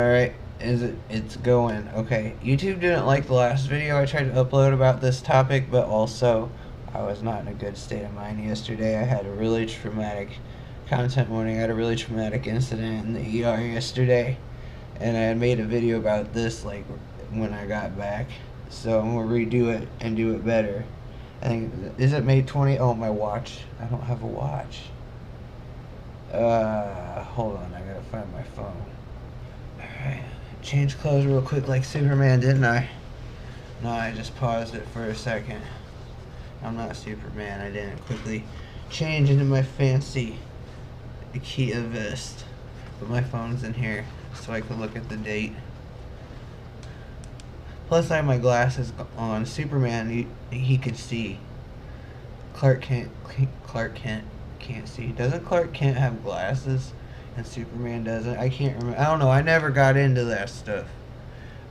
Alright, it's going. Okay, YouTube didn't like the last video I tried to upload about this topic, but also I was not in a good state of mind yesterday. I had a really traumatic content warning. I had a really traumatic incident in the ER yesterday, and I had made a video about this like when I got back. So I'm gonna redo it and do it better. I think, is it May 20? Oh, my watch. I don't have a watch. Hold on, I gotta find my phone. Alright, change clothes real quick like Superman, didn't I? No, I just paused it for a second. I'm not Superman, I didn't quickly change into my fancy Ikea vest. But my phone's in here so I can look at the date. Plus I have my glasses on. Superman, he can see. Clark Kent can't see. Doesn't Clark Kent have glasses? And Superman doesn't? I can't remember. I don't know. I never got into that stuff.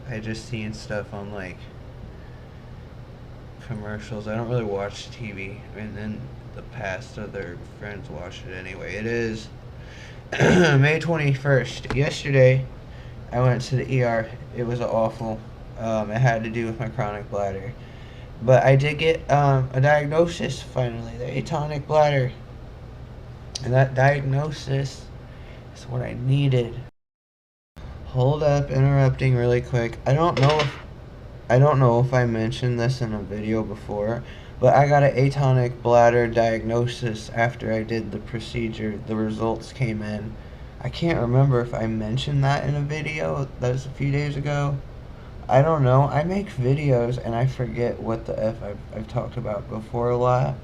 I just seen stuff on like commercials. I don't really watch TV. And then the past other friends watch it anyway. It is May 21st. Yesterday, I went to the ER. It was awful. It had to do with my chronic bladder. But I did get a diagnosis finally. The atonic bladder. And that diagnosis is what I needed. Hold up, interrupting really quick. I don't know if I mentioned this in a video before, but I got an atonic bladder diagnosis after I did the procedure. The results came in. I can't remember if I mentioned that in a video that was a few days ago. I don't know. I make videos and I forget what the F I've talked about before a lot.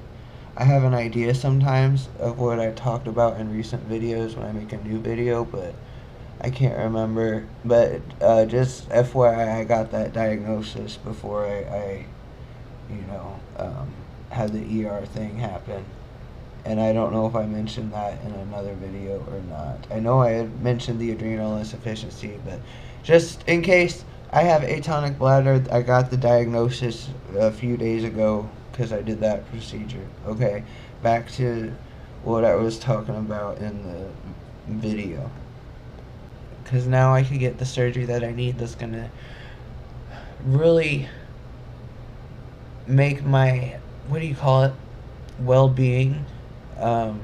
I have an idea sometimes of what I talked about in recent videos when I make a new video, but I can't remember. But just FYI, I got that diagnosis before I had the ER thing happen. And I don't know if I mentioned that in another video or not. I know I had mentioned the adrenal insufficiency, but just in case, I have atonic bladder. I got the diagnosis a few days ago because I did that procedure. Okay, back to what I was talking about in the video. Because now I can get the surgery that I need that's going to really make my, well-being. I'm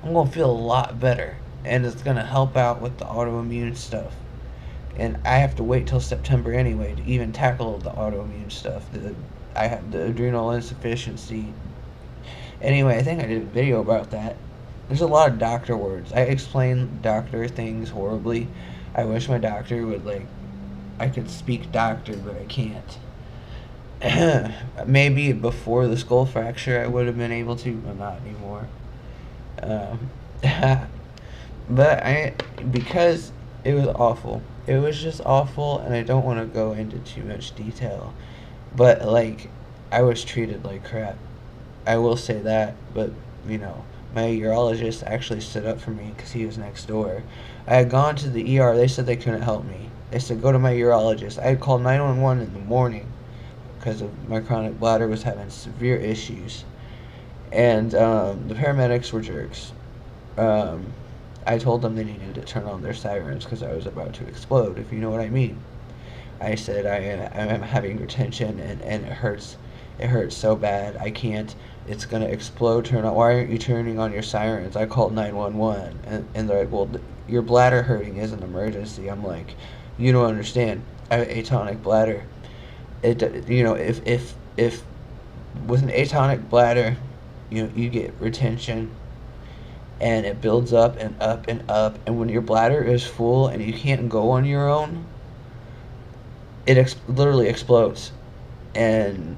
going to feel a lot better. And it's going to help out with the autoimmune stuff. And I have to wait till September anyway to even tackle the autoimmune stuff. I have the adrenal insufficiency. Anyway, I think I did a video about that. There's a lot of doctor words. I explain doctor things horribly. I wish my doctor would, I could speak doctor, but I can't. Maybe before the skull fracture I would have been able to, but not anymore. But because it was awful. It was just awful, and I don't want to go into too much detail. But, I was treated like crap. I will say that, but, my urologist actually stood up for me because he was next door. I had gone to the ER. They said they couldn't help me. They said, go to my urologist. I had called 911 in the morning because of my chronic bladder was having severe issues. And the paramedics were jerks. I told them they needed to turn on their sirens because I was about to explode, if you know what I mean. I said I am having retention and it hurts. It hurts so bad. I can't. It's going to explode. Turn on. Why aren't you turning on your sirens? I called 911 and they're like, well, your bladder hurting is an emergency. I'm like, you don't understand. I have atonic bladder. If with an atonic bladder, you get retention. And it builds up and up and up. And when your bladder is full and you can't go on your own, it literally explodes. And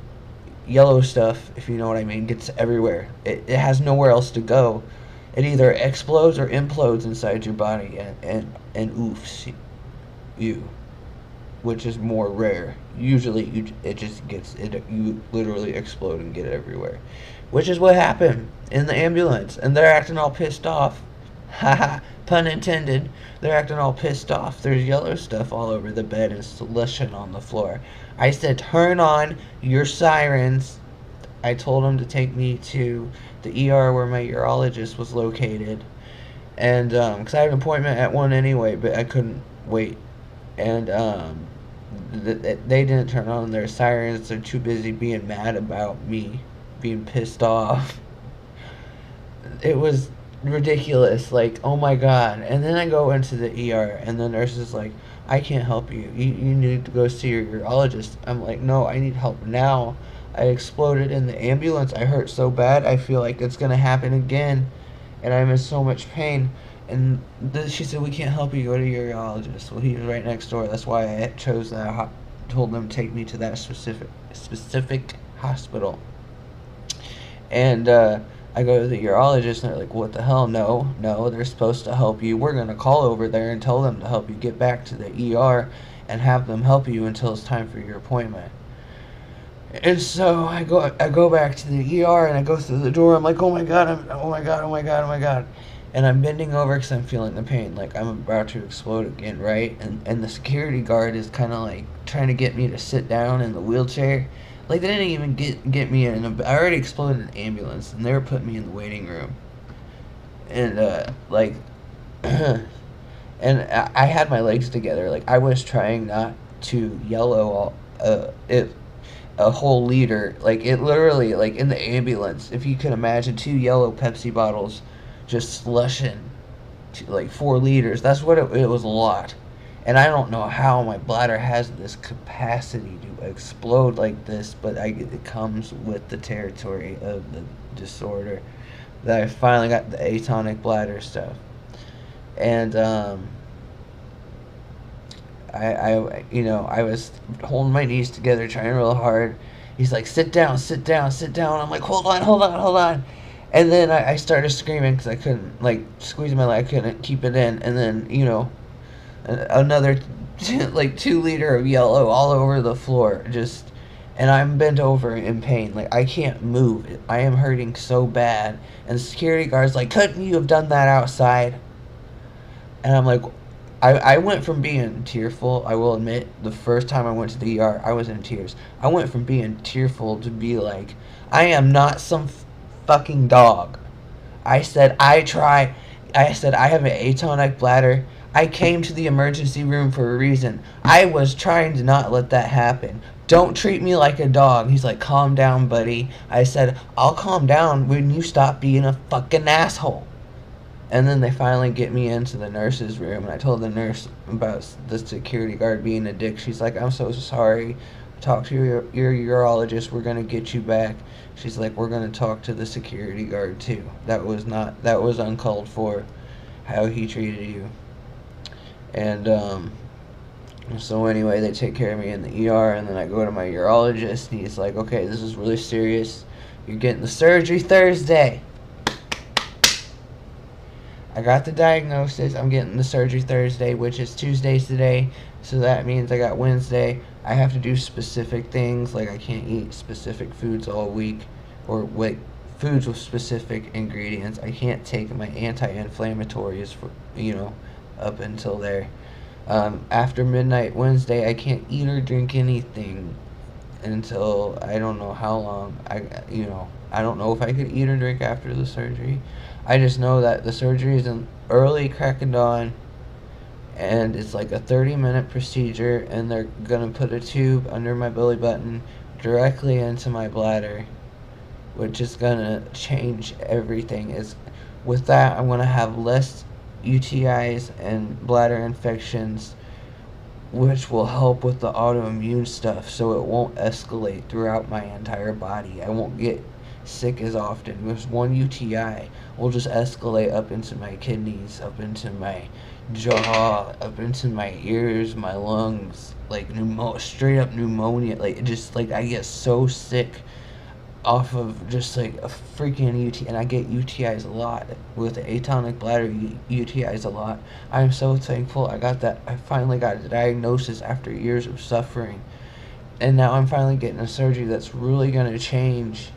yellow stuff, if you know what I mean, gets everywhere. It has nowhere else to go. It either explodes or implodes inside your body and oofs you, which is more rare. Usually you literally explode and get it everywhere. Which is what happened in the ambulance. And they're acting all pissed off. Haha, pun intended. They're acting all pissed off. There's yellow stuff all over the bed and slushing on the floor. I said, turn on your sirens. I told them to take me to the ER where my urologist was located. And because I had an appointment at 1 anyway, but I couldn't wait. And they didn't turn on their sirens. They're too busy being mad about me being pissed off. It was ridiculous. Like, oh my god. And then I go into the ER, and the nurse is like, I can't help you. You need to go see your urologist. I'm like, no, I need help now. I exploded in the ambulance. I hurt so bad. I feel like it's going to happen again. And I'm in so much pain. And she said, we can't help you. Go to your urologist. Well, he was right next door. That's why I chose that. Told them to take me to that specific hospital. And I go to the urologist, and they're like, what the hell? No, they're supposed to help you. We're going to call over there and tell them to help you get back to the ER and have them help you until it's time for your appointment. And so I go back to the ER, and I go through the door. I'm like, oh my god, oh my god. And I'm bending over because I'm feeling the pain. Like, I'm about to explode again, right? And the security guard is kind of like trying to get me to sit down in the wheelchair. Like, they didn't even get me in. I already exploded in an ambulance, and they were putting me in the waiting room. And, and I had my legs together. Like, I was trying not to yellow a whole liter. Like, it literally, like, in the ambulance, if you could imagine 2 yellow Pepsi bottles just slushing, like, 4 liters. That's what it was, a lot. And I don't know how my bladder has this capacity to explode like this, but it comes with the territory of the disorder. That I finally got the atonic bladder stuff. And I was holding my knees together, trying real hard. He's like, sit down. I'm like, hold on. And then I started screaming because I couldn't, like, squeeze my leg. I couldn't keep it in. And then, another, like, 2 liter of yellow all over the floor. And I'm bent over in pain. Like, I can't move. I am hurting so bad. And the security guard's like, couldn't you have done that outside? And I'm like, I went from being tearful, I will admit, the first time I went to the ER, I was in tears. I went from being tearful to be like, I am not some fucking dog. I said, I have an atonic bladder. I came to the emergency room for a reason. I was trying to not let that happen. Don't treat me like a dog. He's like, calm down, buddy. I said, I'll calm down when you stop being a fucking asshole. And then they finally get me into the nurse's room, and I told the nurse about the security guard being a dick. She's like, I'm so sorry. Talk to your urologist. We're going to get you back. She's like, we're going to talk to the security guard too. That was uncalled for, how he treated you. And so anyway, they take care of me in the ER, and then I go to my urologist, and he's like, okay, this is really serious. You're getting the surgery Thursday. I got the diagnosis. I'm getting the surgery Thursday, which is Tuesday today. So that means I got Wednesday. I have to do specific things, like I can't eat specific foods all week, or foods with specific ingredients. I can't take my anti-inflammatories for, up until there. After midnight Wednesday, I can't eat or drink anything until I don't know how long. I don't know if I could eat or drink after the surgery. I just know that the surgery is in early crack of dawn, and it's like a 30-minute procedure, and they're gonna put a tube under my belly button directly into my bladder, which is gonna change everything. With that, I'm gonna have less UTIs and bladder infections, which will help with the autoimmune stuff, so it won't escalate throughout my entire body. I won't get sick as often. With one UTI will just escalate up into my kidneys, up into my jaw, up into my ears, my lungs, like straight up pneumonia. Like, just like I get so sick off of just like a freaking UTI, and I get UTIs a lot with the atonic bladder. UTIs a lot. I'm so thankful I finally got a diagnosis after years of suffering, and now I'm finally getting a surgery that's really gonna change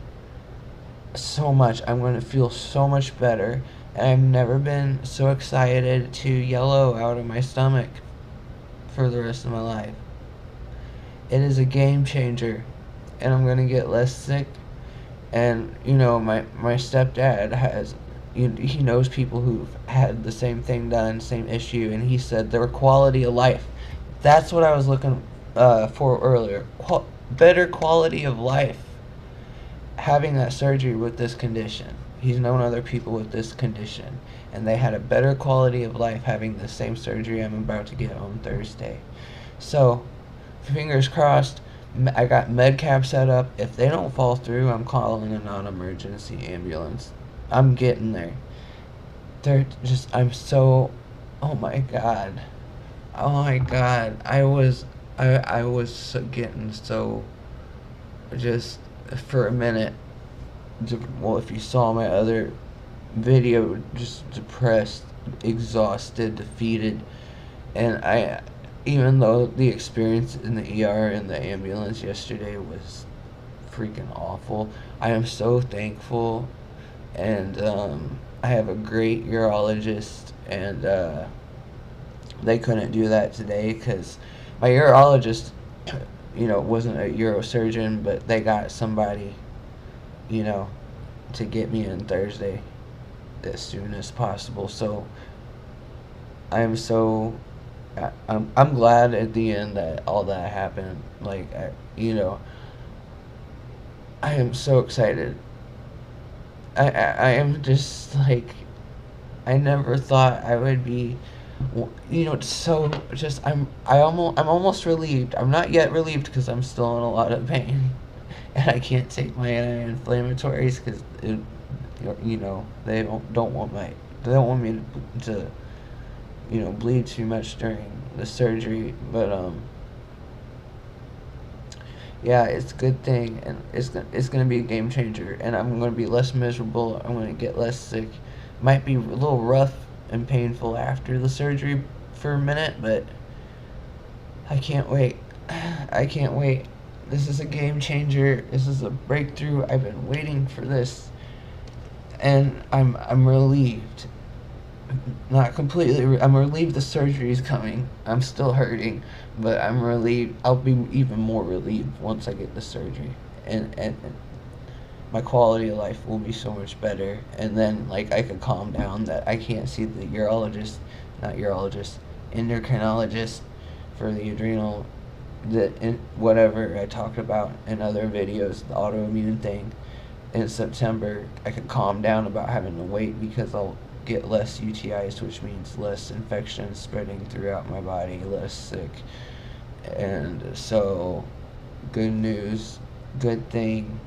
so much. I'm going to feel so much better, and I've never been so excited to yellow out of my stomach for the rest of my life. It is a game changer, and I'm going to get less sick. And my stepdad has he knows people who've had the same thing done, same issue, and he said their quality of life. That's what I was looking for earlier. Better quality of life having that surgery with this condition. He's known other people with this condition, and they had a better quality of life having the same surgery I'm about to get on Thursday. So, fingers crossed. I got MedCap set up. If they don't fall through, I'm calling a non-emergency ambulance. I'm getting there. I'm so, oh my god. Oh my god. I was getting so, just for a minute, well, if you saw my other video, just depressed, exhausted, defeated, and even though the experience in the ER and the ambulance yesterday was freaking awful, I am so thankful, and I have a great urologist, and they couldn't do that today because my urologist, wasn't a neurosurgeon, but they got somebody, to get me in Thursday as soon as possible. So I'm glad at the end that all that happened. Like, I am so excited. I am just like, I never thought I would be, so just I'm almost relieved. I'm not yet relieved because I'm still in a lot of pain, and I can't take my anti-inflammatories because they don't want me to bleed too much during the surgery, but yeah, it's a good thing, and it's gonna be a game changer, and I'm gonna be less miserable. I'm gonna get less sick. Might be a little rough and painful after the surgery for a minute, but I can't wait. I can't wait. This is a game changer. This is a breakthrough. I've been waiting for this, and I'm relieved. Not completely. I'm relieved the surgery is coming. I'm still hurting, but I'm relieved. I'll be even more relieved once I get the surgery, and my quality of life will be so much better. And then, like, I could calm down that I can't see the endocrinologist for the adrenal, whatever I talked about in other videos, the autoimmune thing. In September, I could calm down about having to wait because I'll get less UTIs, which means less infection spreading throughout my body, less sick. And so, good news, good thing.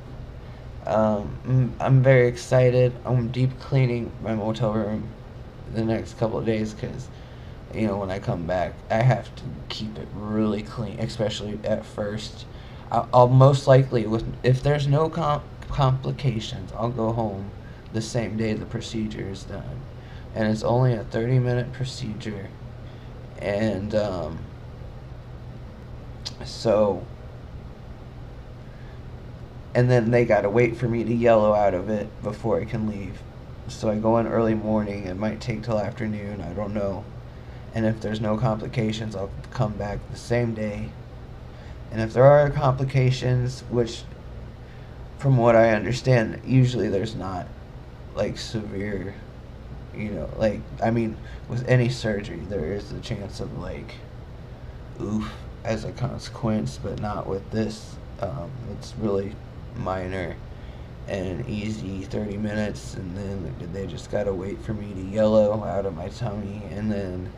I'm very excited. I'm deep cleaning my motel room the next couple of days because, when I come back, I have to keep it really clean, especially at first. I'll most likely, if there's no complications, I'll go home the same day the procedure is done. And it's only a 30-minute procedure. And and then they gotta wait for me to yellow out of it before I can leave. So I go in early morning. It might take till afternoon, I don't know. And if there's no complications, I'll come back the same day. And if there are complications, which from what I understand, usually there's not, like, severe, with any surgery, there is a chance of, like, oof, as a consequence, but not with this. It's really minor and easy, 30 minutes, and then they just gotta wait for me to yellow out of my tummy, and then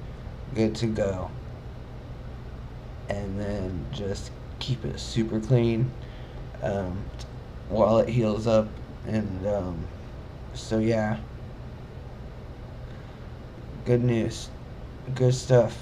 good to go. And then just keep it super clean while it heals up. And so yeah, good news, good stuff.